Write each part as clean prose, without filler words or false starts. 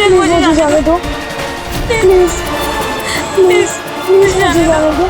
Please मुझे जाने दो, प्लीज प्लीज प्लीज मुझे जाने दो।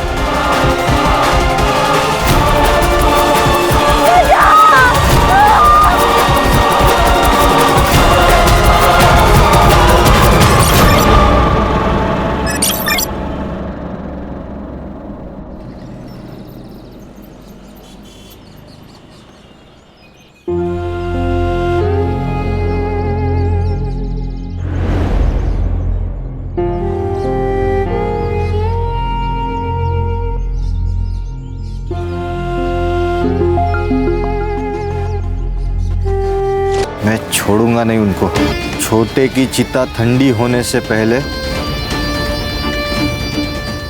मैं छोड़ूंगा नहीं उनको। छोटे की चिता ठंडी होने से पहले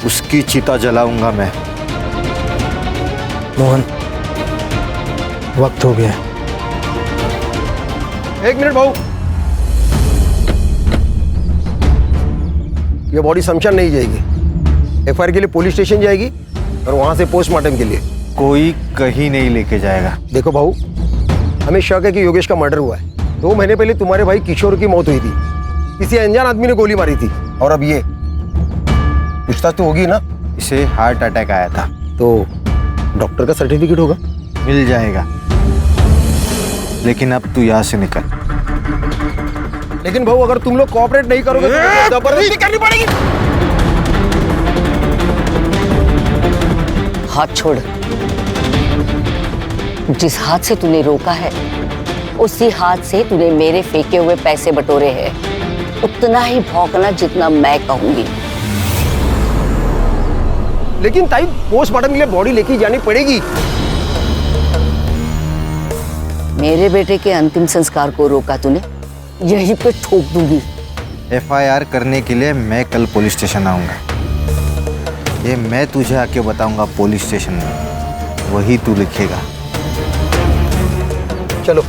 उसकी चिता जलाऊंगा मैं। मोहन, वक्त हो गया। एक मिनट भाऊ, ये बॉडी शमशान नहीं जाएगी, एफआईआर के लिए पुलिस स्टेशन जाएगी और वहां से पोस्टमार्टम के लिए। कोई कहीं नहीं लेके जाएगा। देखो भाऊ, हमें शक है कि योगेश का मर्डर हुआ है। 2 महीने पहले तुम्हारे भाई किशोर की मौत हुई थी, किसी अनजान आदमी ने गोली मारी थी। और अब ये पूछताछ तो होगी ना? इसे हार्ट अटैक आया था। तो डॉक्टर का सर्टिफिकेट होगा? मिल जाएगा, लेकिन अब तू यहाँ से निकल। लेकिन भाऊ, अगर तुम लोग कोऑपरेट नहीं करोगे तो जबरदस्ती करनी पड़ेगी। हाथ छोड़। जिस हाथ से तूने रोका है उसी हाथ से तूने मेरे फेंके हुए पैसे बटोरे हैं। उतना ही भौंकना जितना मैं कहूंगी। लेकिन ताई, पोस्टमार्टम के लिए बॉडी लेके जानी पड़ेगी। मेरे बेटे के अंतिम संस्कार को रोका तूने, यहीं पे ठोक दूंगी। एफआईआर करने के लिए मैं कल पुलिस स्टेशन आऊंगा। ये मैं तुझे आके बताऊंगा पुलिस स्टेशन में, वही तू लिखेगा। चलो।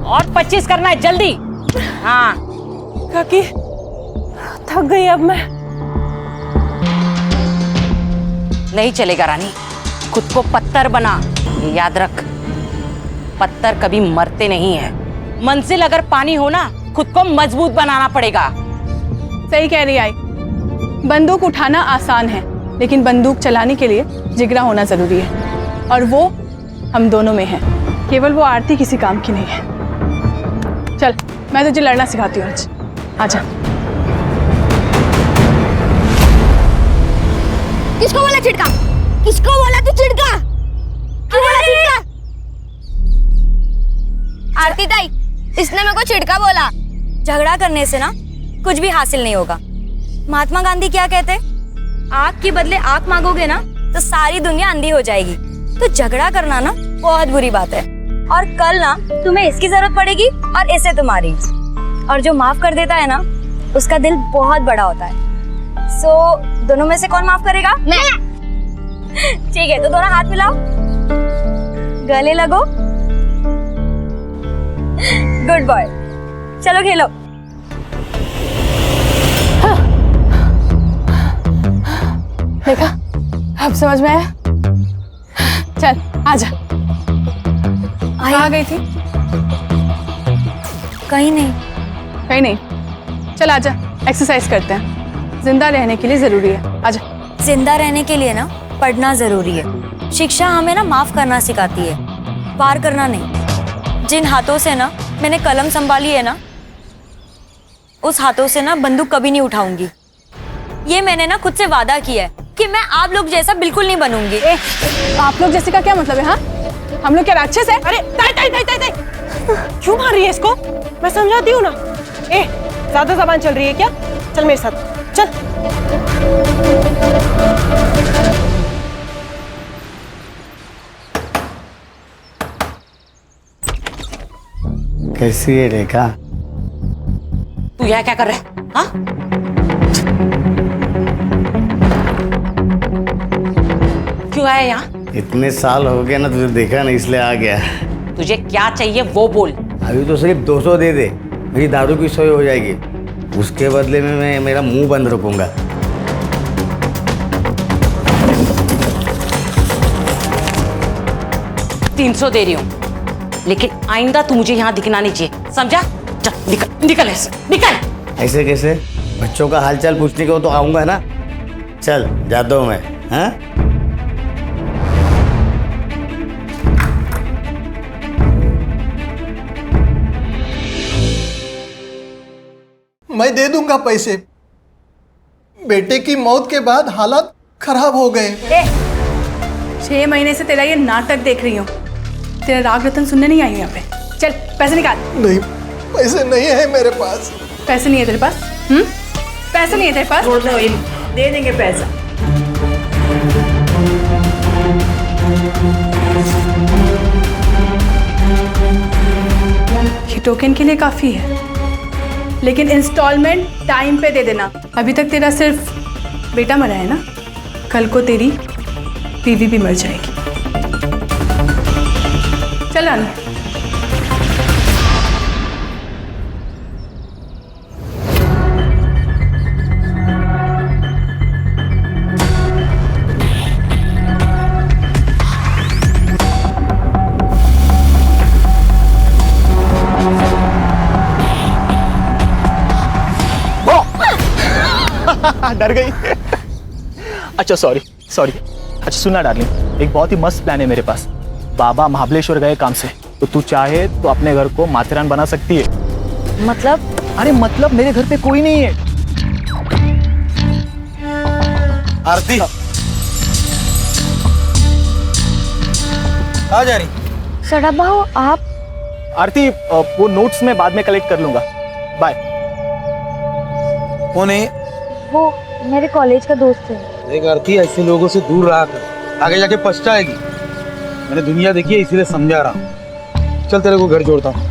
और 25 करना है, जल्दी। हाँ काकी, थक गई अब मैं। नहीं चलेगा रानी, खुद को पत्थर बना। ये याद रख, पत्थर कभी मरते नहीं है। मंजिल अगर पानी हो ना, खुद को मजबूत बनाना पड़ेगा। सही कह रही आई। बंदूक उठाना आसान है, लेकिन बंदूक चलाने के लिए जिगरा होना जरूरी है, और वो हम दोनों में है। केवल वो आरती किसी काम की नहीं है। चल, मैं तुझे लड़ना सिखाती हूँ आज। आजा। किसको बोला चिड़का? किसको बोला तू चिड़का? क्यों बोला चिड़का? आरती ताई, इसने मेरे को चिड़का बोला। झगड़ा करने से ना कुछ भी हासिल नहीं होगा। महात्मा गांधी क्या कहते? आग के बदले आग मांगोगे ना तो सारी दुनिया अंधी हो जाएगी। तो झगड़ा करना ना बहुत बुरी बात है। और कल ना तुम्हें इसकी जरूरत पड़ेगी और इसे तुम्हारी। और जो माफ कर देता है ना, उसका दिल बहुत बड़ा होता है। सो दोनों में से कौन माफ करेगा? मैं। ठीक है, तो दोनों हाथ मिलाओ, गले लगो। गुड बॉय, चलो खेलो। देखा, अब समझ में आया। चल आजा। कहाँ गई थी? कहीं नहीं। कहीं नहीं। चल आजा, एक्सरसाइज करते हैं। जिंदा रहने के लिए जरूरी है। आजा। जिंदा रहने के लिए ना पढ़ना जरूरी है। शिक्षा हमें ना माफ करना सिखाती है, वार करना नहीं। जिन हाथों से ना मैंने कलम संभाली है ना, उस हाथों से ना बंदूक कभी नहीं उठाऊंगी। ये मैंने ना खुद से वादा किया है कि मैं आप लोग जैसा बिल्कुल नहीं बनूंगी। आप लोग जैसे का क्या मतलब है? हाँ, हम लोग क्या राक्षस है? अरे ताई ताई ताई ताई ताई, क्यों मार रही है इसको? मैं समझाती हूँ ना। ज्यादा जबान चल रही है क्या? चल मेरे साथ, चल। कैसी है रेखा? तू यह क्या कर रहा है? हाँ? क्यों आया यहाँ? इतने साल हो गए ना तुझे देखा नहीं, इसलिए आ गया। तुझे क्या चाहिए वो बोल। अभी तो सिर्फ 200 दे दे, मेरी दारू की सोई हो जाएगी। उसके बदले में मैं मेरा मुंह बंद रखूंगा। तीन 300 दे रही हूँ, लेकिन आइंदा तू मुझे यहाँ दिखना नहीं चाहिए, समझा? चल निकल निकल ऐसे निकल। ऐसे कैसे? बच्चों का हालचाल पूछने को तो आऊंगा ना। चल जाता हूँ मैं। हाँ मैं दे दूंगा पैसे। बेटे की मौत के बाद हालात खराब हो गए। 6 महीने से तेरा ये नाटक देख रही हूँ। तेरा राग रतन सुनने नहीं आई हूँ यहाँ पे। चल पैसे निकाल। नहीं, पैसे नहीं है मेरे पास। पैसे नहीं है तेरे पास? पैसे नहीं है तेरे पास? दे देंगे पैसा। ये टोकन के लिए काफी है, लेकिन इंस्टॉलमेंट टाइम पे दे देना। अभी तक तेरा सिर्फ बेटा मरा है ना, कल को तेरी बीवी भी मर जाएगी। चल रानी। डर गई। अच्छा सॉरी। अच्छा सुनना डार्लिंग, एक बहुत ही मस्त प्लान है मेरे पास। बाबा महाबलेश्वर गए काम से, तो तू चाहे तो अपने घर को माथेरान बना सकती है। मतलब? अरे मतलब मेरे घर पे कोई नहीं है। आरती आ जा रही। सड़ा भाऊ आप? आरती वो नोट्स मैं बाद में कलेक्ट कर लूंगा। बाय। कौन है? वो मेरे कॉलेज का दोस्त है। देख आरती, ऐसे लोगों से दूर रहा कर, आगे जाके पछताएगी। मैंने दुनिया देखी है, इसीलिए समझा रहा हूँ। चल तेरे को घर जोड़ता हूँ।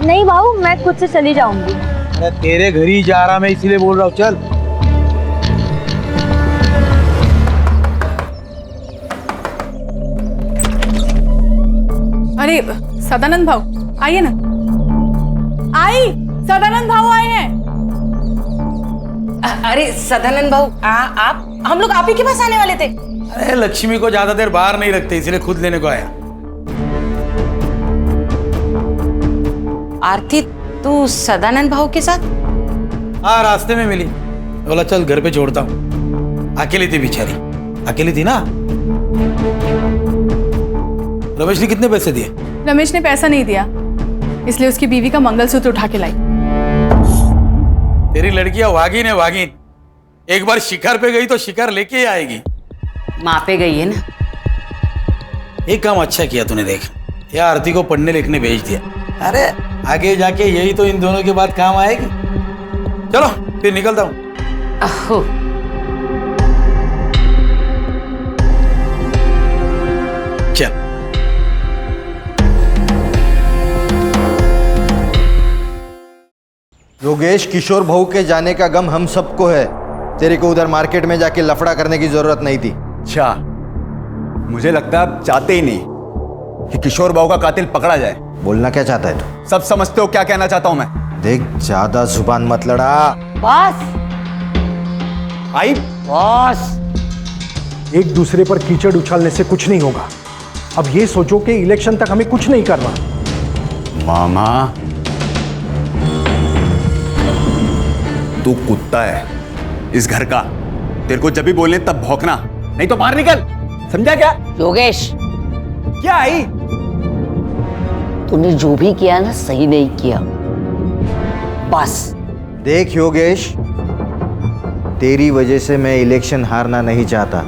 नहीं भाऊ, मैं खुद से चली जाऊंगी। अरे तेरे घर ही जा रहा मैं, इसीलिए बोल रहा हूँ। चल अरे सदानंद भाऊ आइए ना। सदानंद भाऊ आए हैं। अरे सदानंद भाऊ आप, हम लोग आप ही के पास आने वाले थे। अरे लक्ष्मी को ज्यादा देर बाहर नहीं रखते, इसलिए खुद लेने को आया। आरती तू सदानंद भाऊ के साथ? हाँ, रास्ते में मिली, बोला चल घर पे छोड़ता हूँ। अकेली थी बेचारी, अकेली थी ना। रमेश ने कितने पैसे दिए? रमेश ने पैसा नहीं दिया, इसलिए उसकी बीवी का मंगलसूत्र उठा के लाई। तेरी लड़कियां वागिन है, वागिन। एक बार शिकार पे गई तो शिकार लेके ही आएगी। माँ पे गई है ना। एक काम अच्छा किया तूने, देख या आरती को पढ़ने लिखने भेज दिया। अरे आगे जाके यही तो इन दोनों के बाद काम आएगी। चलो फिर निकलता हूँ। अहो चल। योगेश, किशोर बहू के जाने का गम हम सबको है। तेरे को उधर मार्केट में जाके लफड़ा करने की जरूरत नहीं थी। अच्छा, मुझे लगता है आप चाहते ही नहीं कि किशोर बाबू का कातिल पकड़ा जाए। बोलना क्या चाहता है तू? सब समझते हो क्या कहना चाहता हूं मैं। देख, ज्यादा जुबान मत लड़ा। बस आई बस। एक दूसरे पर कीचड़ उछालने से कुछ नहीं होगा। अब ये सोचो कि इलेक्शन तक हमें कुछ नहीं करना। मामा, तू कुत्ता है इस घर का। तेरे को जब भी बोलने तब भौंकना, नहीं तो बाहर निकल। समझा क्या? योगेश, क्या आई? तूने जो भी किया ना, सही नहीं किया। बस। देख योगेश, तेरी वजह से मैं इलेक्शन हारना नहीं चाहता।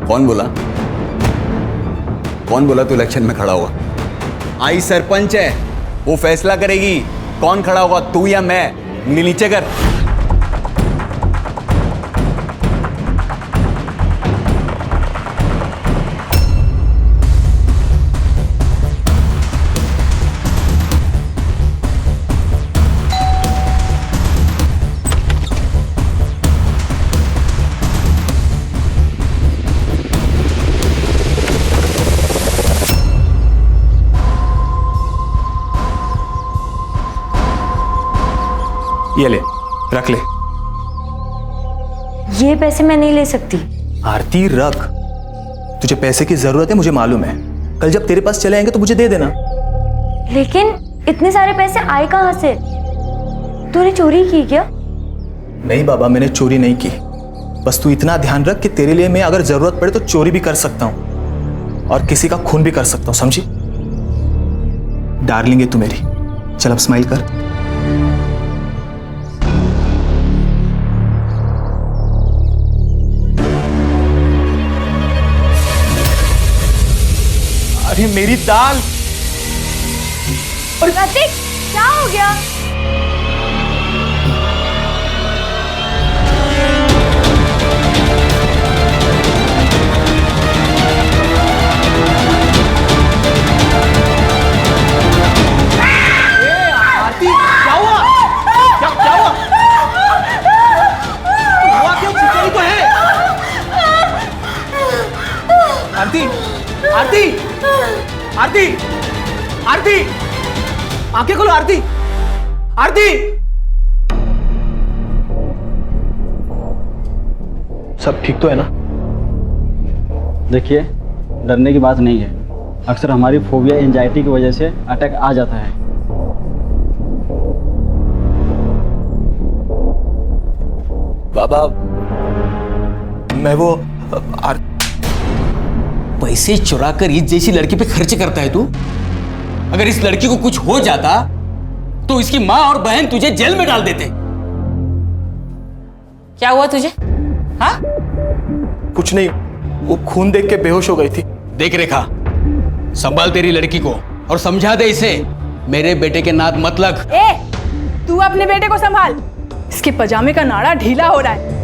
कौन बोला? कौन बोला तू इलेक्शन में खड़ा होगा? आई सरपंच है, वो फैसला करेगी कौन खड़ा होगा, तू या मैं। उंगली नीचे कर। ये ले, रख ले। ये पैसे मैं नहीं ले सकती। आरती रख, तुझे पैसे की जरूरत है मुझे मालूम है। कल जब तेरे पास चले आएंगे तो मुझे दे देना। लेकिन इतने सारे पैसे आए कहाँ से? तूने चोरी की क्या? नहीं बाबा, मैंने चोरी नहीं की। बस तू इतना ध्यान रख कि तेरे लिए मैं अगर जरूरत पड़े तो चोरी भी कर सकता हूं और किसी का खून भी कर सकता हूं, समझी? डार्लिंग है तू मेरी। चल अब स्माइल कर। अरे मेरी दाल। प्रतीक, क्या हो गया? आरती, क्या हुआ? क्या हुआ? हुआ क्यों? खिचड़ी तो है। आरती, आरती, आरती, आरती, आंखें खोलो आरती, आरती। सब ठीक तो है ना? देखिए, डरने की बात नहीं है। अक्सर हमारी फोबिया एंजाइटी की वजह से अटैक आ जाता है। बाबा, मैं वो पैसे चुरा कर इस जैसी लड़की पे खर्च करता है तू? अगर इस लड़की को कुछ हो जाता तो इसकी माँ और बहन तुझे जेल में डाल देते। क्या हुआ तुझे? हाँ? कुछ नहीं, वो खून देख के बेहोश हो गई थी। देख रेखा, संभाल तेरी लड़की को और समझा दे इसे मेरे बेटे के नाद मत लग। तू अपने बेटे को संभाल। इसके पजामे का नाड़ा ढीला हो रहा है।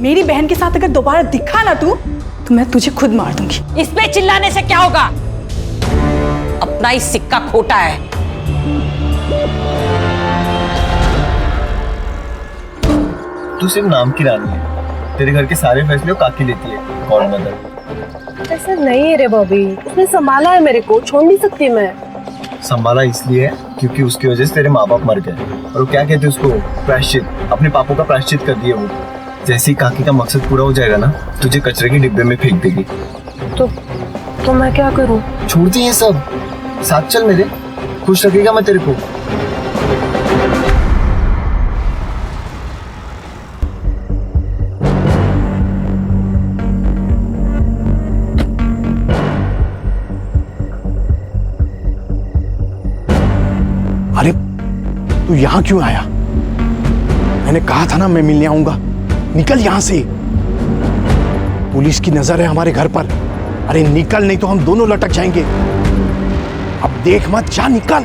मेरी बहन के साथ अगर दोबारा दिखा ना तू तो मैं तुझे खुद मार दूंगी। इस पे चिल्लाने से क्या होगा? अपना ही सिक्का खोटा है। तू सिर्फ नाम की रानी है। तेरे घर के सारे फैसले वो काकी लेती है। कौन मदर? ऐसा नहीं है रे बॉबी, उसने संभाला है मेरे को, छोड़ नहीं सकती मैं। संभाला इसलिए है क्योंकि उसकी वजह से तेरे माँ बाप मर गए और वो क्या कहते हैं उसको, प्रायश्चित। अपने पापों का प्रायश्चित कर दिए वो। जैसे ही काकी का मकसद पूरा हो जाएगा ना, तुझे कचरे के डिब्बे में फेंक देगी। तो मैं क्या करूं? छोड़ दी ये सब, साथ चल मेरे, खुश रखेगा मैं तेरे को। अरे तू यहां क्यों आया? मैंने कहा था ना मैं मिलने आऊंगा। निकल यहां से। पुलिस की नजर है हमारे घर पर। अरे निकल, नहीं तो हम दोनों लटक जाएंगे। अब देख मत, जा निकल।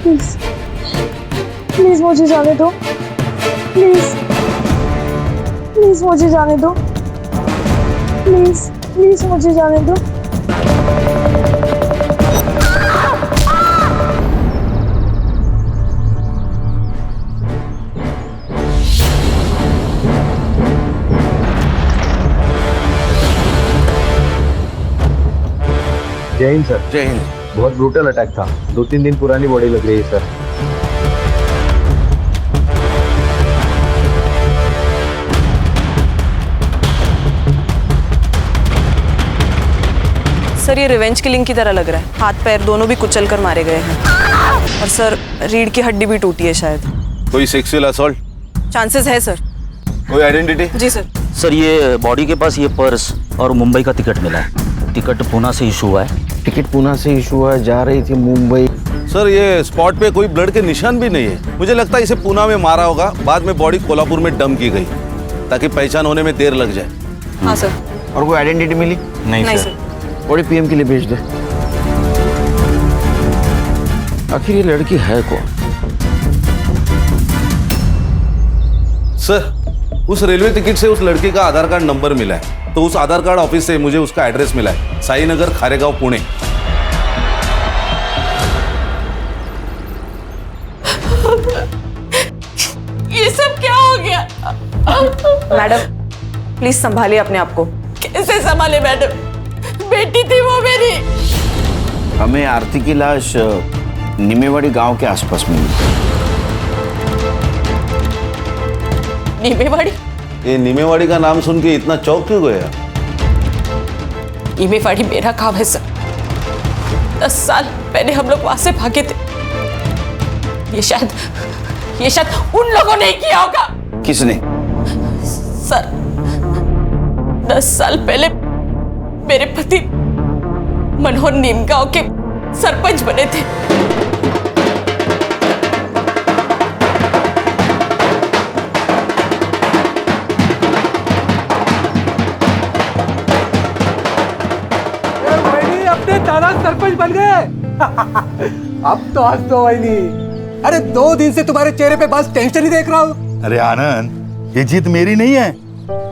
प्लीज प्लीज मुझे जाने दो। प्लीज प्लीज मुझे जाने दो। प्लीज प्लीज मुझे जाने दो। जय हिंद सर। जय हिंद। बहुत ब्रूटल अटैक था। 2-3 दिन पुरानी बॉडी लग रही है सर। सर, ये रिवेंज किलिंग की तरह लग रहा है। हाथ पैर दोनों भी कुचल कर मारे गए हैं और सर रीढ़ की हड्डी भी टूटी है शायद। कोई सेक्सुअल असॉल्ट? चांसेस है सर। कोई आइडेंटिटी? जी सर। सर, ये बॉडी के पास ये पर्स और मुंबई का टिकट मिला है। टिकट पूना से इशू हुआ है। टिकट पूना से इशू हुआ है, जा रही थी मुंबई। सर, ये स्पॉट पे कोई ब्लड के निशान भी नहीं है। मुझे लगता है इसे पूना में मारा होगा, बाद में बॉडी कोल्हापुर में डंप की गई ताकि पहचान होने में देर लग जाए। हाँ सर। और कोई आइडेंटिटी मिली? नहीं सर। बॉडी पीएम के लिए भेज दे। आखिर ये लड़की है कौन? सर, उस रेलवे टिकट से उस लड़की का आधार कार्ड नंबर मिला है, तो उस आधार कार्ड ऑफिस से मुझे उसका एड्रेस मिला है, साई नगर, खारेगांव, पुणे। ये सब क्या हो गया? मैडम, प्लीज संभालिए अपने आप को। कैसे संभाले मैडम, बेटी थी वो मेरी। हमें आरती की लाश निमेवाड़ी गांव के आसपास मिली। निमेवाड़ी? ये निमेवाड़ी का नाम सुन के इतना चौंक क्यों गया? निमेवाड़ी मेरा गांव है सर। 10 साल पहले हम लोग वहां से भागे थे। ये शायद उन लोगों ने किया होगा। किसने? सर 10 साल पहले मेरे पति मनोहर नीमगांव के सरपंच बने थे। अपने दादा सरपंच बन गए। अब तो हंस दो वहीनी। अरे 2 दिन से तुम्हारे चेहरे पे बस टेंशन ही देख रहा हूँ। अरे आनंद, ये जीत मेरी नहीं है,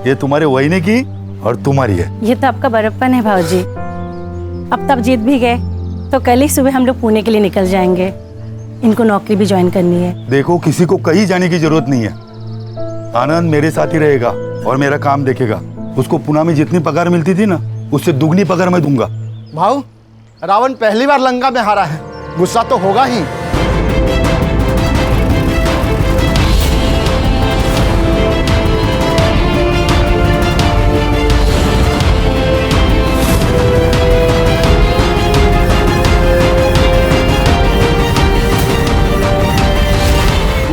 ये तुम्हारे वहीने की और तुम्हारी है। ये तो आपका बड़प्पन है भाऊजी। अब तब जीत भी गए तो कल ही सुबह हम लोग पुणे के लिए निकल जाएंगे। इनको नौकरी भी ज्वाइन करनी है। देखो, किसी को कहीं जाने की जरूरत नहीं है। आनंद मेरे साथ ही रहेगा और मेरा काम देखेगा। उसको पुणे में जितनी पगार मिलती थी ना, उससे दुगनी पगार मैं दूंगा। भाऊ, रावण पहली बार लंका में हारा है, गुस्सा तो होगा ही।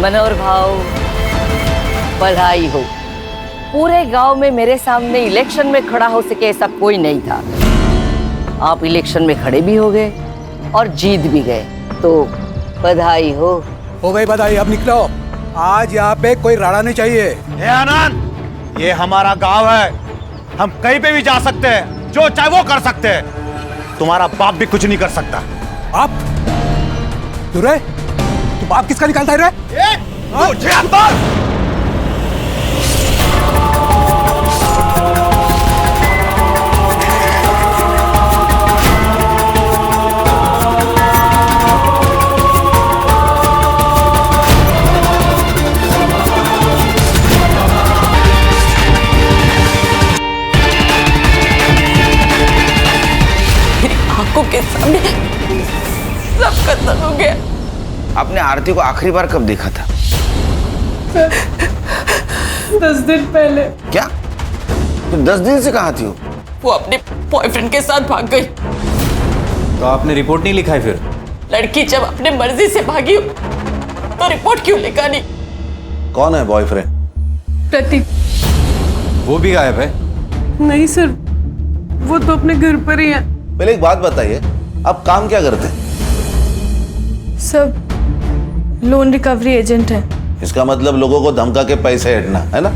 मनोहर भाव, बधाई हो। पूरे गांव में मेरे सामने इलेक्शन में खड़ा हो सके ऐसा कोई नहीं था। आप इलेक्शन में खड़े भी हो गए और जीत भी गए, तो बधाई हो। ओ भाई बधाई, अब निकलो। आज यहाँ पे कोई राड़ा नहीं चाहिए। हे आनंद, ये हमारा गांव है, हम कहीं पे भी जा सकते हैं, जो चाहे वो कर सकते हैं। तुम्हारा बाप भी कुछ नहीं कर सकता। आप तू रे, तू बाप किसका निकालता है रे? आंखों के सामने सब खत्म हो गया। आपने आरती को आखिरी बार कब देखा था? 10 दिन पहले। क्या? तो 10 दिन से कहाँ थी वो अपने बॉयफ्रेंड के साथ भाग गई। तो आपने रिपोर्ट नहीं लिखा है फिर? लड़की जब अपने मर्जी से भागी तो रिपोर्ट क्यों लिखा नहीं? कौन है बॉयफ्रेंड? प्रतीक। वो भी गायब है? नहीं सर, वो तो अपने घर पर ही है। पहले एक बात बताइए, आप काम क्या करते हैं? सब लोन रिकवरी एजेंट है। इसका मतलब लोगों को धमका के पैसे हटना है ना?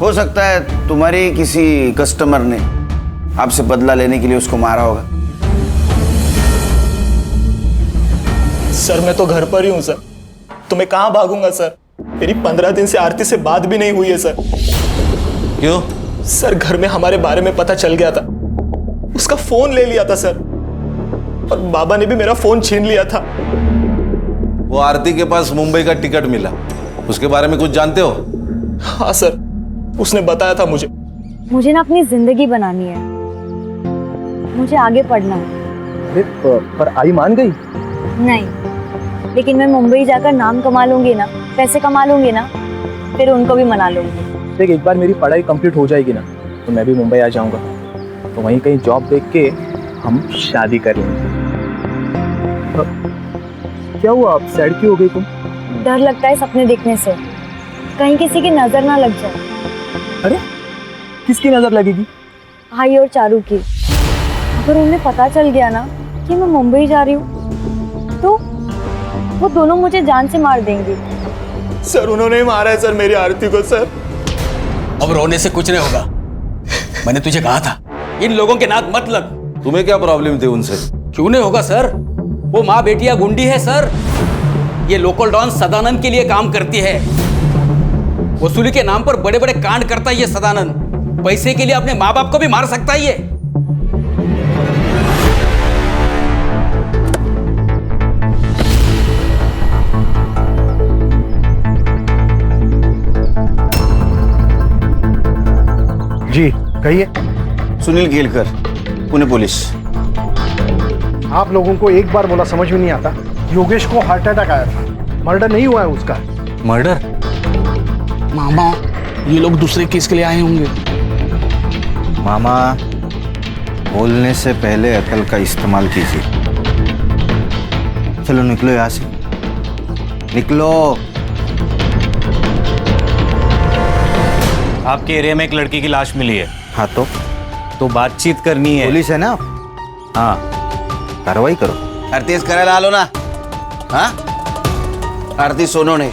हो सकता है तुम्हारे किसी कस्टमर ने आपसे बदला लेने के लिए उसको मारा होगा। सर मैं तो घर पर ही हूँ सर, तो मैं कहाँ भागूंगा सर? मेरी 15 दिन से आरती से बात भी नहीं हुई है सर। क्यों? सर घर में हमारे बारे में पता चल गया था, उसका फोन ले लिया था सर, और बाबा ने भी मेरा फोन छीन लिया था। वो आरती के पास मुंबई का टिकट मिला, उसके बारे में कुछ जानते हो? हाँ सर, उसने बताया था मुझे। मुझे ना अपनी जिंदगी बनानी है, मुझे आगे पढ़ना है। पर आई मान गई? नहीं, लेकिन मैं मुंबई जाकर नाम कमा लूंगी ना, पैसे कमा लूंगी ना, फिर उनको भी मना लूंगी। देख, एक बार मेरी पढ़ाई कंप्लीट हो जाएगी ना, तो मैं भी मुंबई आ जाऊंगा, तो वहीं कहीं जॉब देख के हम शादी कर लेंगे। क्या हुआ, आप सैड क्यों हो गई तुम? डर लगता है सपने देखने से, कहीं किसी की नजर ना लग जाए। अरे किसकी नजर लगेगी? भाई और चारू की। अगर उन्हें पता चल गया ना कि मैं मुंबई जा रही हूँ, तो वो दोनों मुझे जान से मार देंगे। सर उन्होंने मारा है सर मेरी आरती को सर। अब रोने से कुछ नहीं होगा, मैंने तुझे कहा था इन लोगों के नाक मत लग। तुम्हें क्या प्रॉब्लम थी उनसे? क्यों नहीं होगा सर, वो माँ बेटिया गुंडी है सर। ये लोकल डॉन सदानंद के लिए काम करती है, वसूली के नाम पर बड़े बड़े कांड करता है ये सदानंद। पैसे के लिए अपने माँ बाप को भी मार सकता है ये। जी कहिए। सुनील केलकर, पुणे पुलिस। आप लोगों को एक बार बोला समझ में नहीं आता? योगेश को हार्ट अटैक आया था, मर्डर नहीं हुआ है उसका। मर्डर? मामा, ये लोग दूसरे केस के लिए आए होंगे। मामा, बोलने से पहले अकल का इस्तेमाल कीजिए। चलो निकलो यहाँ से, निकलो। आपके एरिया में एक लड़की की लाश मिली है। हाँ तो बातचीत करनी है। पुलिस है ना? हाँ, कार्रवाई करो। अरे तेज करा ला लो ना। हाँ, आरती सोनोने,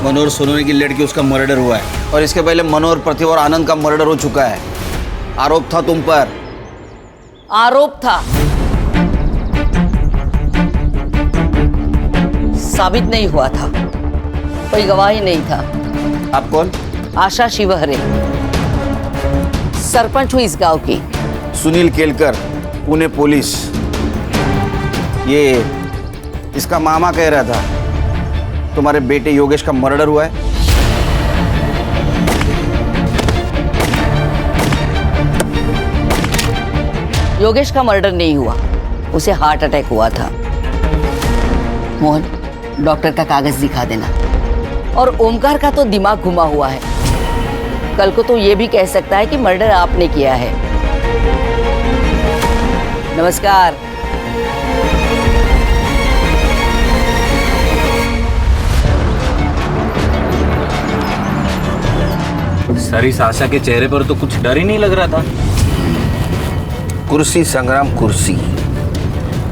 मनोहर सोनोने की लड़की, उसका मर्डर हुआ है। और इसके पहले मनोहर, प्रतिभा और आनंद का मर्डर हो चुका है। आरोप था तुम पर। आरोप था, साबित नहीं हुआ था, कोई गवाही नहीं था। आप कौन? आशा शिवहरे, सरपंच हुई इस गांव की। सुनील केलकर, पुणे पुलिस। ये इसका मामा कह रहा था तुम्हारे बेटे योगेश का मर्डर हुआ है। योगेश का मर्डर नहीं हुआ, उसे हार्ट अटैक हुआ था। मोहन, डॉक्टर का कागज दिखा देना। और ओमकार का तो दिमाग घुमा हुआ है, कल को तो ये भी कह सकता है कि मर्डर आपने किया है। नमस्कार। सर, इस आशा के चेहरे पर तो कुछ डर ही नहीं लग रहा था। कुर्सी संग्राम, कुर्सी,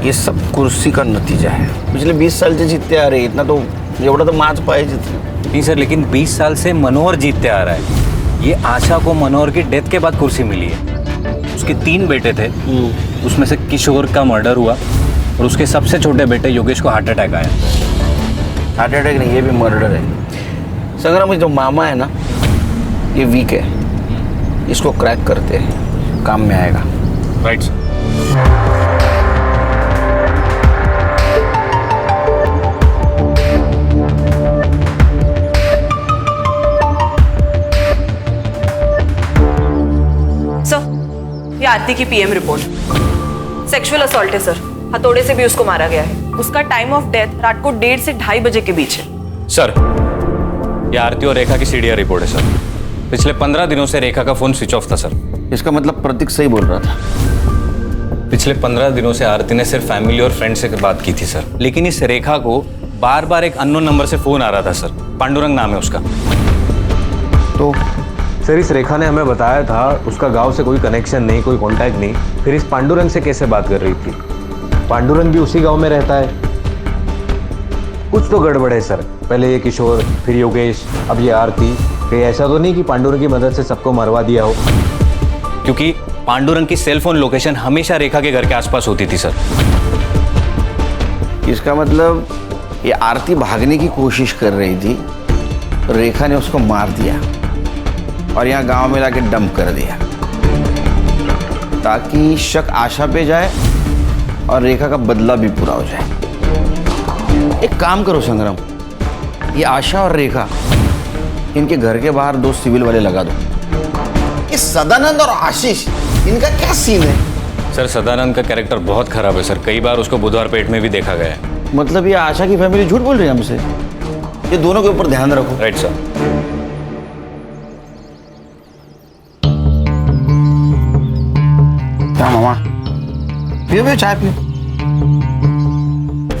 ये सब कुर्सी का नतीजा है। पिछले 20 साल से जीतते आ रहे, इतना तो एवढा तो माच पाहिजे। नहीं सर, लेकिन 20 साल से मनोहर जीतते आ रहा है। ये आशा को मनोहर की डेथ के बाद कुर्सी मिली है। उसके 3 बेटे थे, उसमें से किशोर का मर्डर हुआ और उसके सबसे छोटे बेटे योगेश को हार्ट अटैक आया। हार्ट अटैक नहीं, ये भी मर्डर है। संग्राम, जो मामा है ना, ये वीक है, इसको क्रैक करते हैं, काम में आएगा। Right sir. ये आरती की पीएम रिपोर्ट। सेक्सुअल असॉल्ट है सर, हथौड़े से भी उसको मारा गया है। उसका टाइम ऑफ डेथ रात को 1:30 से 2:30 बजे के बीच है। सर, ये आरती और रेखा की सीडीआर रिपोर्ट है सर। पिछले 15 दिनों से रेखा का फोन स्विच ऑफ था सर। इसका मतलब प्रतीक सही बोल रहा था। पिछले 15 दिनों से आरती ने सिर्फ फैमिली और फ्रेंड से बात की थी सर, लेकिन इस रेखा को बार बार एक अननोन नंबर से फोन आ रहा था सर। पांडुरंग नाम है उसका। तो सर, इस रेखा ने हमें बताया था उसका गांव से कोई कनेक्शन नहीं, कोई कांटेक्ट नहीं। फिर इस पांडुरंग से कैसे बात कर रही थी? पांडुरंग भी उसी गांव में रहता है। कुछ तो गड़बड़ है सर। पहले ये किशोर, फिर योगेश, अब ये आरती। कहीं ऐसा तो नहीं कि पांडुरंग की मदद से सबको मरवा दिया हो? क्योंकि पांडुरंग की सेल फोन लोकेशन हमेशा रेखा के घर के आसपास होती थी सर। इसका मतलब ये आरती भागने की कोशिश कर रही थी, रेखा ने उसको मार दिया और यहाँ गांव में लाके डंप कर दिया, ताकि शक आशा पे जाए और रेखा का बदला भी पूरा हो जाए। एक काम करो संग्राम, ये आशा और रेखा, इनके घर के बाहर 2 सिविल वाले लगा दो। ये सदानंद और आशीष, इनका क्या सीन है? सर, सदानंद का कैरेक्टर बहुत खराब है सर। कई बार उसको बुधवार पेट में भी देखा गया है। मतलब ये आशा की फैमिली झूठ बोल रही है हमसे? ये दोनों के ऊपर ध्यान रखो। Right sir. क्या मामा, पियो चाय पियो।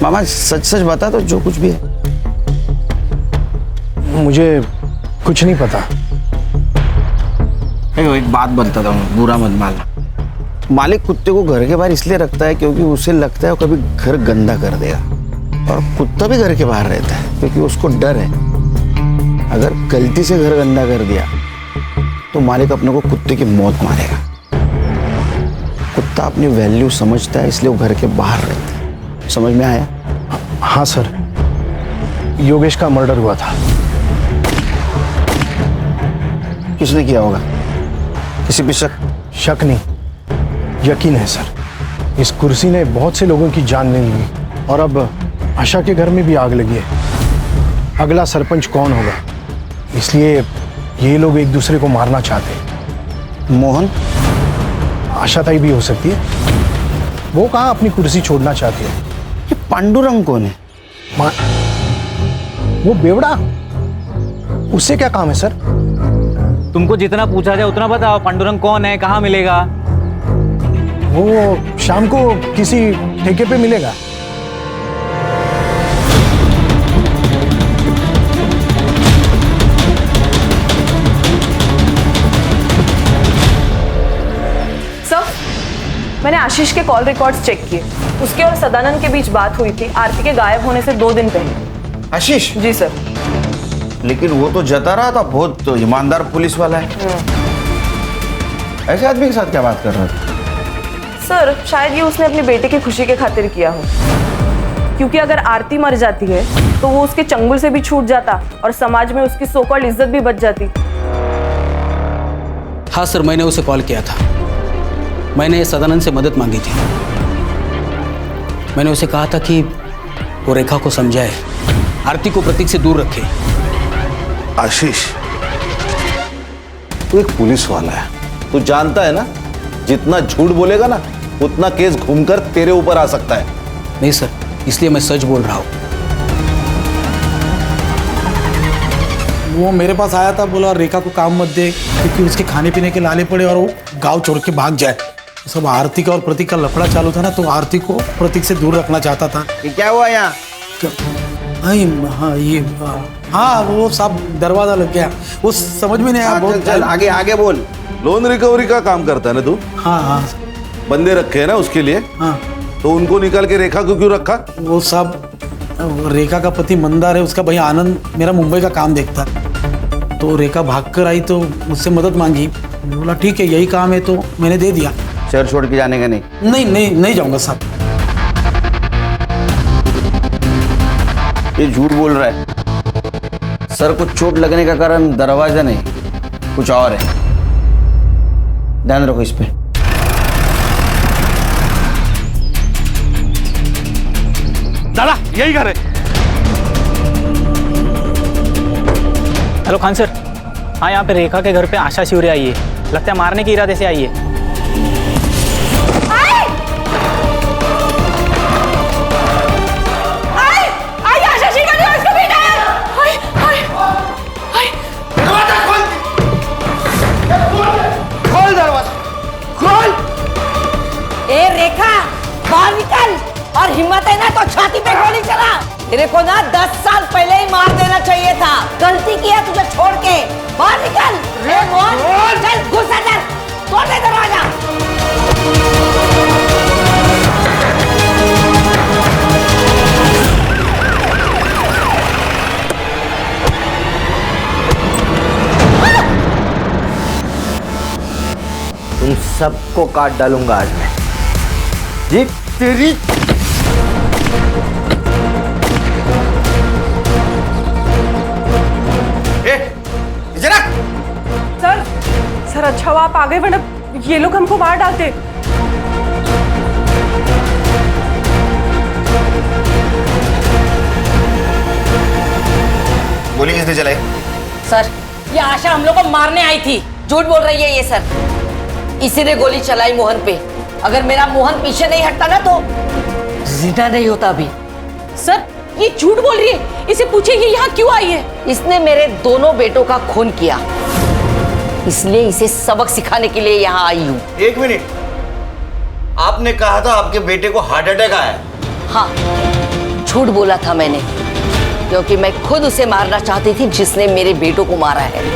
मामा सच सच बता दो, जो कुछ भी है। मुझे कुछ नहीं पता। एक बात बताता हूँ, बुरा मत मानना। मालिक कुत्ते को घर के बाहर इसलिए रखता है क्योंकि उसे लगता है वो कभी घर गंदा कर देगा, और कुत्ता भी घर के बाहर रहता है क्योंकि उसको डर है अगर गलती से घर गंदा कर दिया तो मालिक अपने को कुत्ते की मौत मारेगा। कुत्ता अपनी वैल्यू समझता है, इसलिए वो घर के बाहर रहता है। समझ में आया? हाँ सर, योगेश का मर्डर हुआ था। किसने किया होगा? किसी पे शक? शक नहीं, यकीन है सर। इस कुर्सी ने बहुत से लोगों की जान ले ली और अब आशा के घर में भी आग लगी है। अगला सरपंच कौन होगा, इसलिए ये लोग एक दूसरे को मारना चाहते हैं। मोहन? आशा ताई भी हो सकती है। वो कहाँ अपनी कुर्सी छोड़ना चाहती है। ये पांडुरंग कौन है? वो बेवड़ा, उससे क्या काम है सर? तुमको जितना पूछा जाए उतना बताओ, पांडुरंग कौन है, कहाँ मिलेगा? वो शाम को किसी ठेके पे मिलेगा। मैंने आशीष के कॉल रिकॉर्ड्स चेक किए। उसके और सदानंद के बीच बात हुई थी आरती के गायब होने से 2 दिन पहले। आशीष? जी सर। लेकिन वो तो जता रहा था, बहुत ईमानदार पुलिस वाला है। ऐसे आदमी के साथ क्या बात कर रहा था? सर शायद ये उसने अपने बेटे की खुशी के खातिर किया हो, क्योंकि अगर आरती मर जाती है तो वो उसके चंगुल से भी छूट जाता और समाज में उसकी सो कॉल्ड इज्जत भी बच जाती। हाँ सर, मैंने उसे कॉल किया था। मैंने सदानंद से मदद मांगी थी। मैंने उसे कहा था कि वो रेखा को समझाए, आरती को प्रतीक से दूर रखे। आशीष, तू एक पुलिस वाला है, तू जानता है ना जितना झूठ बोलेगा ना उतना केस घूमकर तेरे ऊपर आ सकता है। नहीं सर, इसलिए मैं सच बोल रहा हूँ। वो मेरे पास आया था, बोला रेखा को काम मत दे क्योंकि उसके खाने पीने के लाले पड़े और वो गांव छोड़ के भाग जाए। सब आरती का और प्रतीक का लफड़ा चालू था ना, तो आरती को प्रतीक से दूर रखना चाहता था। ये क्या हुआ यहाँ? हाँ वो सब दरवाजा लग गया, वो समझ में नहीं आया। बहुत चल आगे आगे बोल। लोन रिकवरी का काम करता है ना तू? हाँ। बंदे रखे हैं ना उसके लिए? हाँ। तो उनको निकाल के रेखा को क्यों रखा? वो सब रेखा का पति मंदार है, उसका भैया आनंद मेरा मुंबई का काम देखता है। तो रेखा भागकर आई तो मुझसे मदद मांगी। बोला ठीक है यही काम है, तो मैंने दे दिया। शहर छोड़ के जाने का नहीं? नहीं जाऊंगा साहब। ये झूठ बोल रहा है। सर को चोट लगने का कारण दरवाजा नहीं, कुछ और है। ध्यान रखो इस पे। दादा यही घर है। Hello Khan sir. हाँ, यहाँ पे रेखा के घर पे आशा शिवरे आई है। लगता है मारने के इरादे से आई है। खोल दरवाजा, खोल। ए रेखा, बाहर निकल। और हिम्मत है ना तो छाती पे गोली चला। तेरे को ना 10 साल पहले ही मार देना चाहिए था। गलती किया तुझे छोड़ के। बाहर निकल। रे मोहन, चल घुस अंदर, तोड़ दे दरवाजा। तुम सबको काट डालूंगा आज मैं। जी तेरी सर अच्छा हुआ आप आ गए, वरना ये लोग हमको मार डालते। गोली किसने चलाई? सर ये आशा हम लोग को मारने आई थी। झूठ बोल रही है ये सर। इसी ने गोली चलाई मोहन पे। अगर मेरा मोहन पीछे नहीं हटता ना तो जिंदा नहीं होता अभी। सर ये झूठ बोल रही है, इसे पूछिए ये यहाँ क्यों आई है। इसने मेरे दोनों बेटों का खून किया, इसलिए इसे सबक सिखाने के लिए यहाँ आई हूँ। एक मिनट, आपने कहा था आपके बेटे को हार्ट अटैक आया? हाँ, झूठ बोला था मैंने, क्योंकि मैं खुद उसे मारना चाहती थी जिसने मेरे बेटों को मारा है।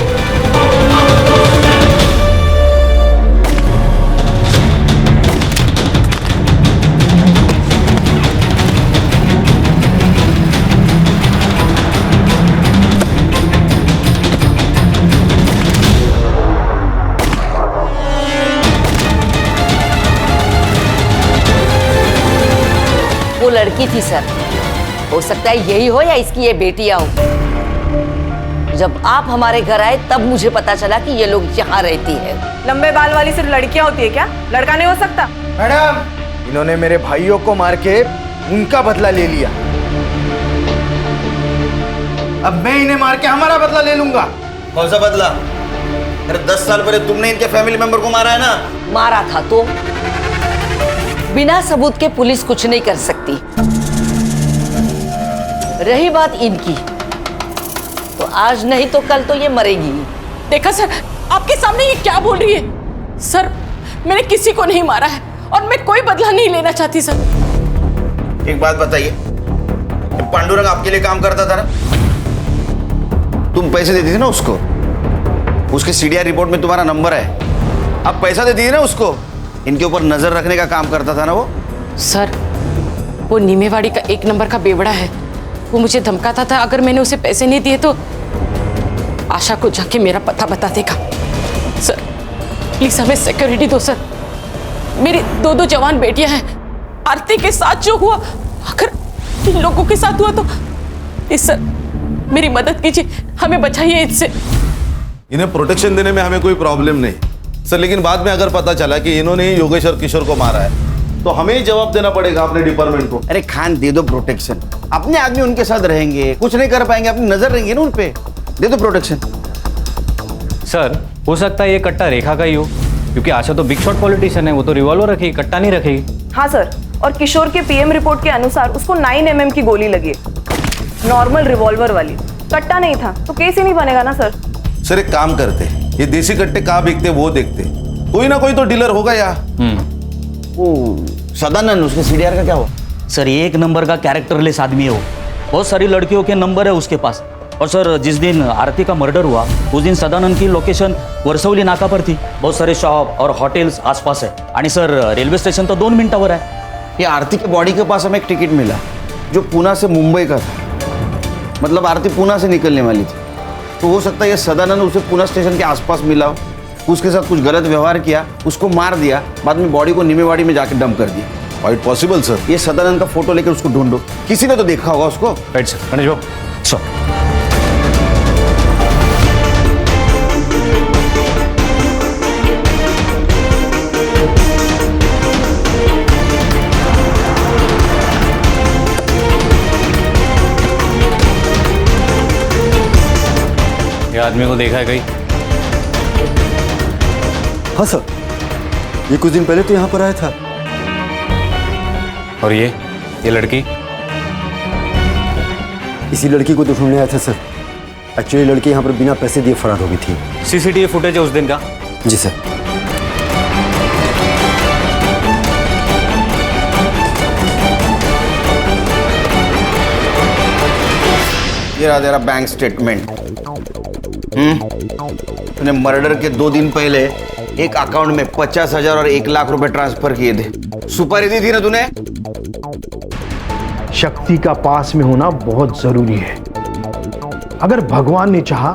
वो लड़की थी सर, हो सकता है यही हो या इसकी ये बेटियां हो। जब आप हमारे घर आए तब मुझे पता चला कि ये लोग यहाँ रहती है। लंबे बाल वाली सिर्फ लड़कियां होती है क्या? लड़का नहीं हो सकता? मैडम, इन्होंने मेरे भाइयों को मार के उनका बदला ले लिया, अब मैं इन्हें मार के हमारा बदला ले लूंगा। कौन सा बदला? अरे 10 साल पहले तुमने इनके फैमिली मेंबर को मारा है ना। मारा था तो बिना सबूत के पुलिस कुछ नहीं कर सकती। रही बात इनकी, तो आज नहीं तो कल तो ये मरेगी। देखा सर, आपके सामने ये क्या बोल रही है? सर, मैंने किसी को नहीं मारा है और मैं कोई बदला नहीं लेना चाहती सर। एक बात बताइए, पांडुरंग आपके लिए काम करता था ना? तुम पैसे देती थी ना उसको, उसके सीडीआर रिपोर्ट में तुम्हारा नंबर है, आप पैसा देती थी ना उसको, इनके ऊपर नजर रखने का काम करता था ना वो? सर, वो नीमेवाड़ी का 1 नंबर का बेवड़ा है। वो मुझे धमकाता था अगर मैंने उसे पैसे नहीं दिए तो आशा को जाके मेरा पता बता देगा। सर प्लीज हमें सिक्योरिटी दो सर। मेरी 2 जवान बेटियां हैं। आरती के साथ जो हुआ अगर इन लोगों के साथ हुआ तो प्लीज सर मेरी मदद कीजिए, हमें बचाइए इनसे। इन्हें प्रोटेक्शन देने में हमें कोई प्रॉब्लम नहीं सर, लेकिन बाद में अगर पता चला कि इन्होंने ही योगेश और किशोर को मारा है तो हमें ही जवाब देना पड़ेगा अपने डिपार्टमेंट को। अरे खान दे दो प्रोटेक्शन, अपने आदमी उनके साथ रहेंगे, कुछ नहीं कर पाएंगे, अपनी नजर रहेंगे ना उन पे, दे दो प्रोटेक्शन। सर हो सकता है ये कट्टा रेखा का ही हो, क्योंकि आशा तो बिग शॉट पॉलिटिशियन है, वो तो रिवॉल्वर रखेगी, कट्टा नहीं रखेगी। हाँ सर, और किशोर के पीएम रिपोर्ट के अनुसार उसको 9 mm की गोली लगी है, नॉर्मल रिवॉल्वर वाली, कट्टा नहीं था, तो केस ही नहीं बनेगा ना सर। सर एक काम करते, ये देसी कट्टे कहाँ बिकते वो देखते, कोई ना कोई तो डीलर होगा यहाँ। वो सदानंद, उसके सीडीआर का क्या हुआ? सर 1 नंबर का कैरेक्टरलेस आदमी है वो, बहुत सारी लड़कियों के नंबर है उसके पास। और सर जिस दिन आरती का मर्डर हुआ उस दिन सदानंद की लोकेशन वरसवली नाका पर थी, बहुत सारे शॉप और होटल्स आसपास है, आणि सर रेलवे स्टेशन तो 2 मिनिटावर है। ये आरती के बॉडी के पास हमें एक टिकट मिला जो पूना से मुंबई का था, मतलब आरती पूना से निकलने वाली थी, तो हो सकता है ये सदानंद उसे पूना स्टेशन के आसपास मिला हो, उसके साथ कुछ गलत व्यवहार किया, उसको मार दिया, बाद में बॉडी को नीमेवाड़ी में जाकर डंप कर दिया। Quite possible sir. ये सदानंद का फोटो लेकर उसको ढूंढो, किसी ने तो देखा होगा उसको। राइट सर, गणेश बाबू सर। ये आदमी को देखा है कहीं? हाँ सर, ये कुछ दिन पहले तो यहाँ पर आया था। और ये लड़की? इसी लड़की को तो ढूंढने आया था सर। एक्चुअली लड़की यहाँ पर बिना पैसे दिए फरार हो गई थी। सीसीटीवी फुटेज है उस दिन का? जी सर। ये रहा तेरा बैंक स्टेटमेंट। तूने मर्डर के 2 दिन पहले एक अकाउंट में 50,000 और 1 लाख रुपए ट्रांसफर किए थे, सुपारी दी थी ना तूने? शक्ति का पास में होना बहुत जरूरी है। अगर भगवान ने चाहा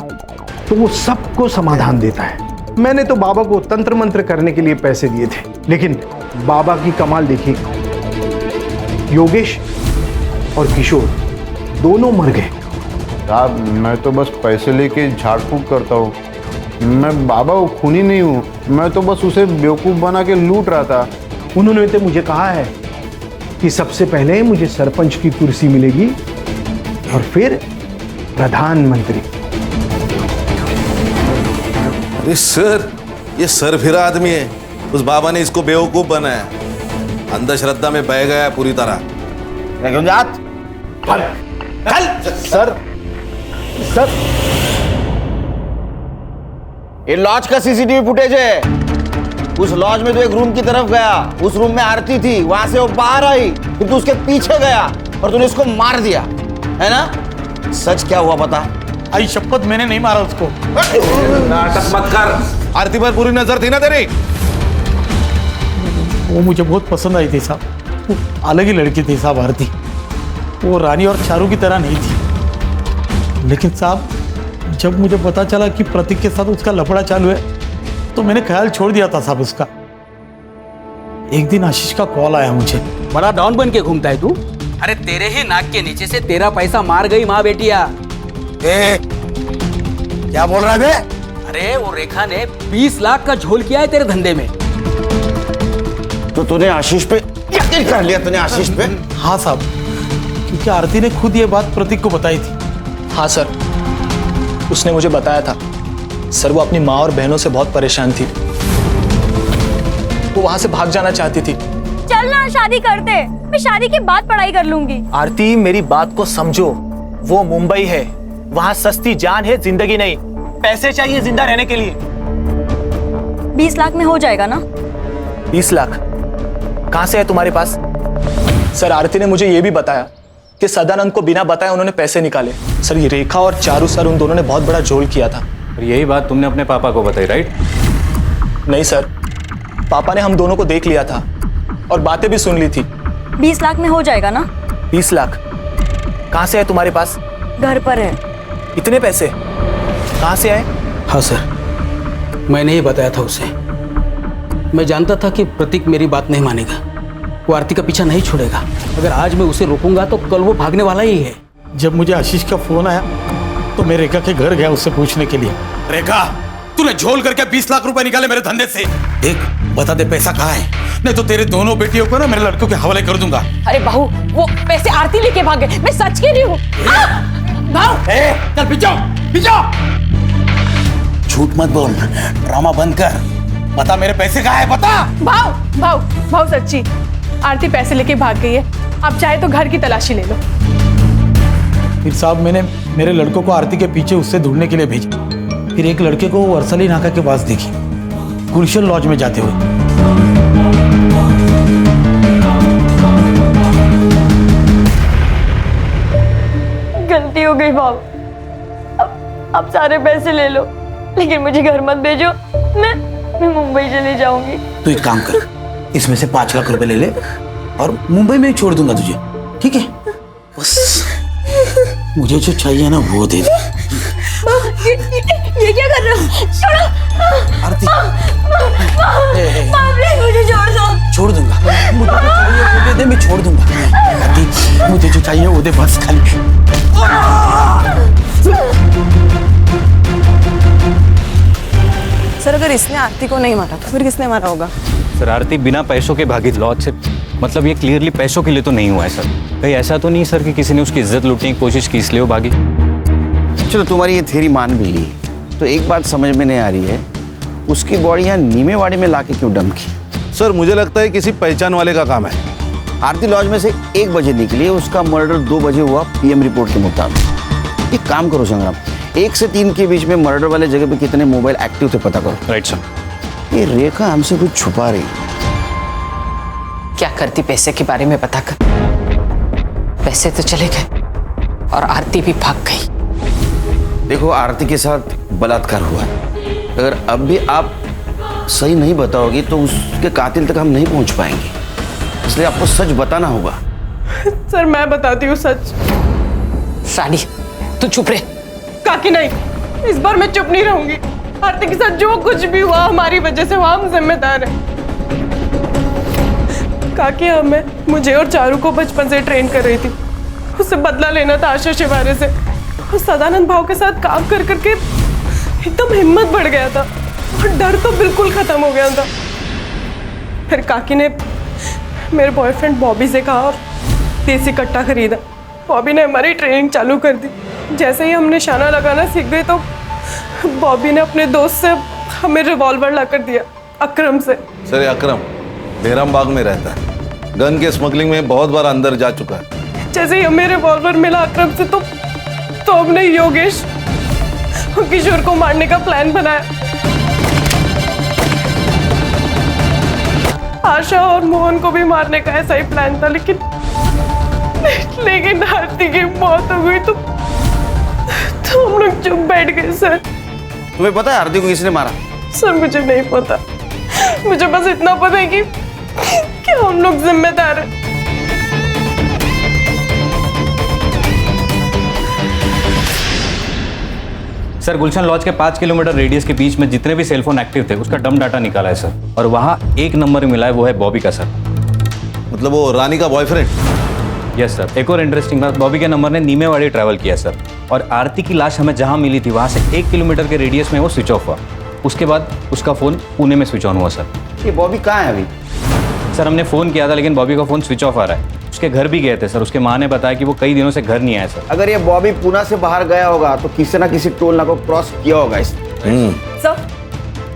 तो वो सबको समाधान देता है। मैंने तो बाबा को तंत्र मंत्र करने के लिए पैसे दिए थे, लेकिन बाबा की कमाल देखिए, योगेश और किशोर दोनों मर गए। साहब मैं तो बस पैसे लेके झाड़ फूक करता हूँ, मैं बाबा को खूनी नहीं हूँ, मैं तो बस उसे बेवकूफ़ बना के लूट रहा था। उन्होंने तो मुझे कहा है कि सबसे पहले मुझे सरपंच की कुर्सी मिलेगी और फिर प्रधानमंत्री। अरे सर, ये सरफिरा आदमी है, उस बाबा ने इसको बेवकूफ बनाया, अंधश्रद्धा में बह गया पूरी तरह। सर सर ये लॉज का सीसीटीवी फुटेज है। उस लॉज में तो एक रूम की तरफ गया, उस रूम में आरती थी, वहां से वो बाहर आई, फिर तू उसके पीछे गया और तूने उसको मार दिया, है ना? सच क्या हुआ बता? आई शपथ, मैंने नहीं मारा उसको। नाटक मत कर, आरती पर पूरी नजर थी ना तेरी। वो मुझे बहुत पसंद आई थी साहब, वो अलग ही लड़की थी साहब आरती, वो रानी और चारू की तरह नहीं थी। लेकिन साहब जब मुझे पता चला कि प्रतीक के साथ उसका लफड़ा चालू है तो मैंने ख्याल छोड़ दिया था साहब उसका। एक दिन आशीष का कॉल आया मुझे। बड़ा डॉन बन के घूमता है तू? अरे तेरे ही नाक के नीचे से तेरा पैसा मार गई माँ बेटिया। क्या बोल रहा है? अरे वो रेखा ने 20 लाख का झोल किया है तेरे धंधे में। तो तूने आशीष पे यकीन कर लिया? तूने आशीष पे? हाँ साहब, क्योंकि आरती ने खुद ये बात प्रतीक को बताई थी। हाँ सर, उसने मुझे बताया था सर वो अपनी माँ और बहनों से बहुत परेशान थी, वो वहां से भाग जाना चाहती थी। चल ना शादी करते, मैं शादी के बाद पढ़ाई कर लूंगी। आरती मेरी बात को समझो, वो मुंबई है, वहां सस्ती जान है, जिंदगी नहीं। पैसे चाहिए जिंदा रहने के लिए। 20 लाख में हो जाएगा ना? 20 लाख कहां से है तुम्हारे पास? सर आरती ने मुझे यह भी बताया कि सदानंद को बिना बताए उन्होंने पैसे निकाले। सर ये रेखा और चारू सर, उन दोनों ने बहुत बड़ा झोल किया था। और यही बात तुमने अपने पापा को बताई, राइट? नहीं सर, पापा ने हम दोनों को देख लिया था और बातें भी सुन ली थी। 20 लाख में हो जाएगा ना? 20 लाख कहां से है तुम्हारे पास? घर पर है। इतने पैसे कहां से आए? हाँ सर, मैंने ही बताया था उसे। मैं जानता था कि प्रतीक मेरी बात नहीं मानेगा, वो आरती का पीछा नहीं छोड़ेगा। अगर आज मैं उसे रोकूंगा तो कल वो भागने वाला ही है। जब मुझे आशीष का फोन आया तो मैं रेखा के घर गया उससे पूछने के लिए। रेखा, तूने झोल करके 20 लाख रुपए निकाले मेरे धंधे से। देख, बता दे पैसा कहाँ है, नहीं तो तेरे दोनों बेटियों को ना मेरे लड़कों के हवाले कर दूंगा। अरे बहू, वो पैसे आरती लेके भागे, मैं सच कह रही हूँ। चल पीछे पीछे। झूठ मत बोल, ड्रामा बंद कर। बता मेरे पैसे कहाँ है, बता। भाव भाव भाव सच्ची, आरती पैसे लेके भाग गई है। आप चाहे तो घर की तलाशी ले लो। फिर साहब मैंने मेरे लड़कों को आरती के पीछे उससे ढूंढने के लिए भेजा। फिर एक लड़के को वर्सली नाका के पास देखी, गुलशन लॉज में जाते हुए। गलती हो गई भाव, अब सारे पैसे ले लो, लेकिन मुझे घर मत भेजो। मैं मुंबई चली जाऊंगी। तू एक काम कर, इसमें से 5 लाख रुपए ले ले और मुंबई में ही छोड़ दूंगा तुझे, ठीक है? बस मुझे जो चाहिए ना वो दे दे। ये क्या कर रहे हो? छोड़ो आरती, प्लीज मुझे छोड़ दो। छोड़ दूंगा, मुझे जो चाहिए वो दे दे, मैं छोड़ दूंगा। आरती, मुझे जो चाहिए वो दे बस खाली। सर अगर इसने आरती को नहीं मारा तो फिर किसने मारा होगा? सर आरती बिना पैसों के भागी लॉज से, मतलब ये क्लियरली पैसों के लिए तो नहीं हुआ है सर। कहीं ऐसा तो नहीं सर कि किसी ने उसकी इज्जत लूटने की कोशिश की इसलिए वो भागी? चलो तुम्हारी ये थ्योरी मान भी ली, तो एक बात समझ में नहीं आ रही है, उसकी बॉडी यहाँ नीमेवाड़ी में लाके क्यों डंप की? सर मुझे लगता है किसी पहचान वाले का काम है। आरती लॉज में से 1 बजे निकली, उसका मर्डर 2 बजे हुआ पीएम रिपोर्ट के मुताबिक। एक काम करो संग्राम, 1 से 3 के बीच में मर्डर वाले जगह पे कितने मोबाइल एक्टिव थे पता करो। Right sir. ये रेखा हमसे कुछ छुपा रही है। क्या करती पैसे के बारे में पता कर। पैसे तो चले गए और आरती भी भाग गई। देखो आरती के साथ बलात्कार हुआ है, अगर अब भी आप सही नहीं बताओगी तो उसके कातिल तक हम नहीं पहुंच पाएंगे, इसलिए आपको सच बताना होगा। सर मैं बताती हूँ सच। रानी तू चुप रहे। काकी नहीं, इस बार मैं चुप नहीं रहूंगी। आरती के साथ जो कुछ भी हुआ हमारी वजह से हुआ, हम जिम्मेदार हैं। काकी हमें, मुझे और चारू को बचपन से ट्रेन कर रही थी, उससे बदला लेना था आशा शिवारे से। और सदानंद भाव के साथ काम कर करके एकदम हिम्मत बढ़ गया था और डर तो बिल्कुल खत्म हो गया था। फिर काकी ने मेरे बॉयफ्रेंड बॉबी से कहा और देसी कट्टा खरीदा। बॉबी ने हमारी ट्रेनिंग चालू कर दी। जैसे ही हम निशाना लगाना सीख गए तो बॉबी ने अपने दोस्त से हमें रिवॉल्वर ला कर दिया, अकरम से। सर अकरम बेरम बाग में रहता है, गन के स्मगलिंग में बहुत बार अंदर जा चुका है। जैसे ही हमें रिवॉल्वर मिला अकरम से तो हमने योगेश और किशोर को मारने का प्लान बनाया। आशा और मोहन को भी मारने का ऐसा ही प्लान था, लेकिन आरती की मौत हो गई तो हम लोग चुप बैठ गए। सर तुम्हें पता है आरती को किसने मारा? सर मुझे नहीं पता, मुझे बस इतना पता है कि हम लोग जिम्मेदार हैं। सर गुलशन लॉज के 5 किलोमीटर रेडियस के बीच में जितने भी सेलफोन एक्टिव थे उसका डम डाटा निकाला है सर, और वहाँ 1 नंबर मिला है, वो है बॉबी का सर। मतलब वो रानी का बॉयफ्रेंड? Yes sir. एक और इंटरेस्टिंग बात, बॉबी के नंबर ने नीमेवाड़ी ट्रैवल किया सर, और आरती की लाश हमें जहाँ मिली थी वहाँ से 1 किलोमीटर के रेडियस में वो स्विच ऑफ हुआ। उसके बाद उसका फ़ोन पुणे में स्विच ऑन हुआ सर। ये बॉबी कहाँ है अभी? सर हमने फ़ोन किया था लेकिन बॉबी का फ़ोन स्विच ऑफ आ रहा है। उसके घर भी गए थे सर, उसके माँ ने बताया कि वो कई दिनों से घर नहीं आया सर। अगर ये बॉबी पुणे से बाहर गया होगा तो किसी ना किसी टोल नाका को क्रॉस किया होगा सर,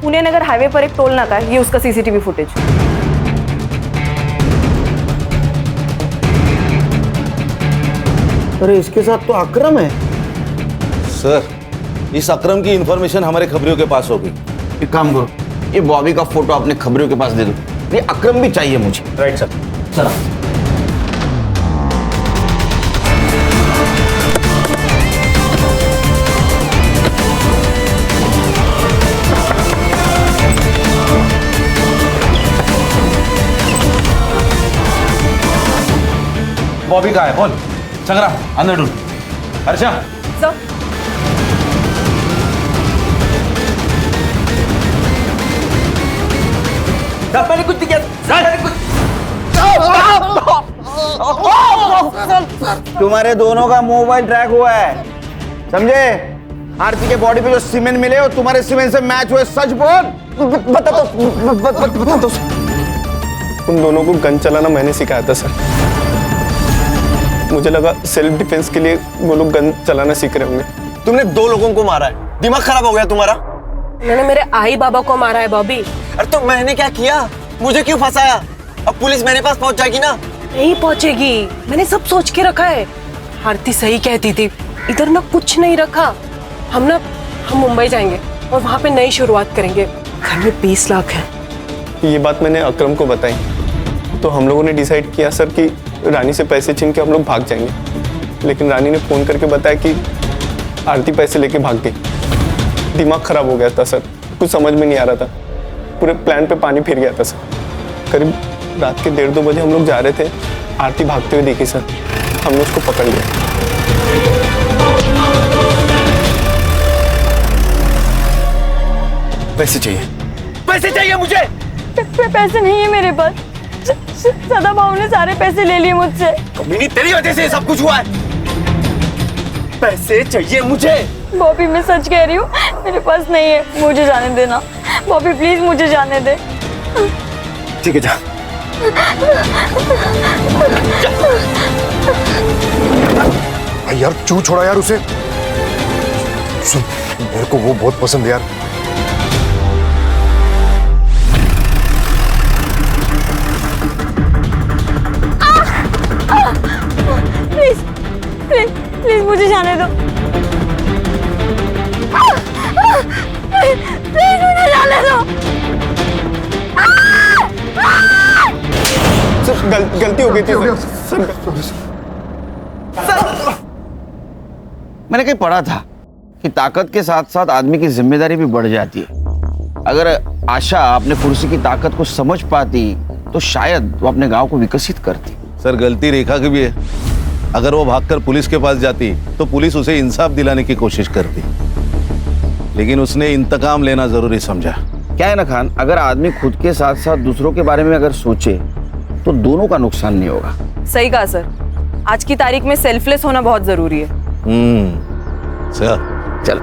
पुणे नगर हाईवे पर एक टोल नाका है, ये उसका सीसीटीवी फुटेज। अरे इसके साथ तो अकरम है। सर, इस अकरम की इंफॉर्मेशन हमारे खबरियों के पास होगी। एक काम करो, ये बॉबी का फोटो अपने खबरियों के पास दे दो। ये अकरम भी चाहिए मुझे। Right sir. चलो। बॉबी कहाँ है? बोल। संग्राम, अंदर ढूंढ। अर्चा। सर, मैंने कुछ नहीं किया। तुम्हारे दोनों का मोबाइल ट्रैक हुआ है, समझे? आरती के बॉडी पे जो सीमेंट मिले और तुम्हारे सीमेंट से मैच हुए, सच बोल। बता दो। उन दोनों को गन चलाना मैंने सिखाया था सर। मुझे लगा सेल्फ डिफेंस के लिए वो लोग गन चलाना सीख रहे होंगे। तुमने 2 लोगों को मारा है, दिमाग खराब हो गया तुम्हारा? मैंने मेरे आई बाबा को मारा है बॉबी। अरे तो मैंने क्या किया? मुझे क्यों फंसाया? अब पुलिस मेरे पास पहुंच जाएगी ना? नहीं पहुंचेगी, मैंने सब सोच के रखा है। आरती सही कहती थी, इधर ना कुछ नहीं रखा। हम मुंबई जाएंगे और वहाँ पे नई शुरुआत करेंगे। घर में 20 लाख है। ये बात मैंने अकरम को बताई, तो हम लोगों ने डिसाइड किया सर कि रानी से पैसे छीन के हम लोग भाग जाएंगे। लेकिन रानी ने फोन करके बताया कि आरती पैसे लेके भाग गई। दिमाग खराब हो गया था सर, कुछ समझ में नहीं आ रहा था। पूरे प्लान पे पानी फिर गया था सर। करीब रात के 1:30-2 बजे हम लोग जा रहे थे, आरती भागते हुए देखी सर। हमने उसको पकड़ लिया। पैसे चाहिए, पैसे चाहिए मुझे। पैसे नहीं है मेरे पास। सदा बाबू ने सारे पैसे ले लिए मुझसे। कमीनी, तेरी वजह से सब कुछ हुआ है। पैसे चाहिए मुझे। बॉबी मैं सच कह रही हूँ, मेरे पास नहीं है। मुझे जाने देना बॉबी, प्लीज मुझे जाने दे। ठीक है, जा। यार क्यों छोड़ा यार उसे? सुन, मेरे को वो बहुत पसंद है यार। प्लीज प्लीज प्लीज मुझे जाने दो। प्लीज मुझे जाने दो। सर गलती हो गई थी सर। मैंने कहीं पढ़ा था कि ताकत के साथ साथ आदमी की जिम्मेदारी भी बढ़ जाती है। अगर आशा अपने कुर्सी की ताकत को समझ पाती तो शायद वो अपने गांव को विकसित करती। सर, गलती रेखा की भी है। अगर वो भागकर पुलिस के पास जाती तो पुलिस उसे इंसाफ दिलाने की कोशिश करती, लेकिन उसने इंतकाम लेना जरूरी समझा। क्या है ना खान, अगर आदमी खुद के साथ साथ दूसरों के बारे में अगर सोचे तो दोनों का नुकसान नहीं होगा। सही कहा सर, आज की तारीख में सेल्फलेस होना बहुत जरूरी है। सर, चल।